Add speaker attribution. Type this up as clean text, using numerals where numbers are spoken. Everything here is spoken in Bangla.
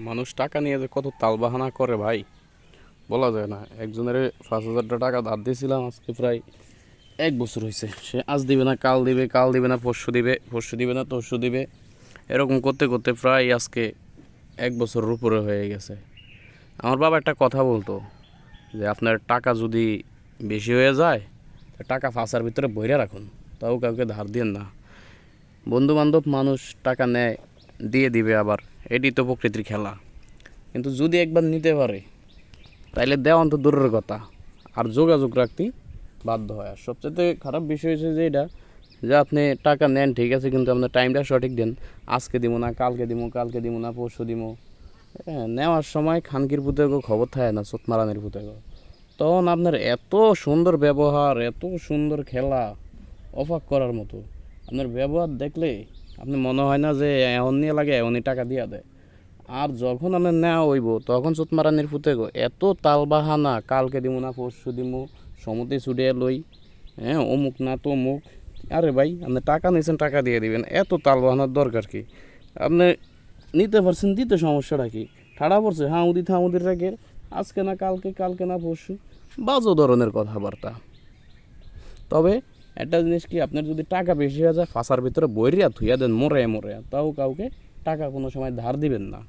Speaker 1: মানুষ টাকা নিয়ে যে কত তালবাহানা করে ভাই, বলা যায় না। একজনের 5,000 টাকা ধার দিয়েছিলাম, আজকে প্রায় 1 বছর হয়েছে। সে আজ দিবে না, কাল দিবে, কাল দিবে না, পরশু দিবে, পরশু দিবে না, তরশু দিবে। এরকম করতে করতে প্রায় আজকে 1 বছরের উপরে হয়ে গেছে। আমার বাবা একটা কথা বলতো যে আপনার টাকা যদি বেশি হয়ে যায়, টাকা ফাঁসার ভিতরে বইরা রাখুন, তাও কাউকে ধার দিন না। বন্ধু বান্ধব মানুষ টাকা নেয়, দিয়ে দিবে আবার, এটি তো প্রকৃতির খেলা। কিন্তু যদি একবার নিতে পারে তাইলে দেওয়ান তো দূরের কথা, আর যোগাযোগ রাখতে বাধ্য হয়। আর সবচেয়ে খারাপ বিষয় হচ্ছে যে এটা, যে আপনি টাকা নেন ঠিক আছে, কিন্তু আপনার টাইমটা সঠিক দেন। আজকে দিব না, কালকে দিব, কালকে দিব না, পরশু দিব। হ্যাঁ, নেওয়ার সময় খানকির পুতেগো খবর থাকে না, চোতমারানির পুতেগো। তখন আপনার এত সুন্দর ব্যবহার, এত সুন্দর খেলা, অবাক করার মতো। আপনার ব্যবহার দেখলে আপনি মনে হয় না যে এমন নিয়ে লাগে এমনই টাকা দিয়া দেয়। আর যখন আপনার নেওয়া হইব তখন চোতমারানির পুতেগো এত তালবাহানা, কালকে দিব না, পরশু দিব, সমুদ্রে ছুটিয়ে লই, হ্যাঁ অমুক না তমুক। আরে ভাই, আপনি টাকা নিয়েছেন, টাকা দিয়ে দিবেন, এত তালবাহানার দরকার কি? আপনি নিতে পারছেন, দিতে সমস্যাটা কি? ঠাড়া পড়ছে হাউদি থাউদির রেখে, আজকে না কালকে, কালকে না পরশু, বাজো ধরনের কথাবার্তা। তবে একটা জিনিস কি, আপনার যদি টাকা বেশি হয়ে যায়, ফাঁসার ভিতরে বইরিয়া থুইয়া দেন মরে মরে, তাও কাউকে টাকা কোনো সময় ধার দিবেন না।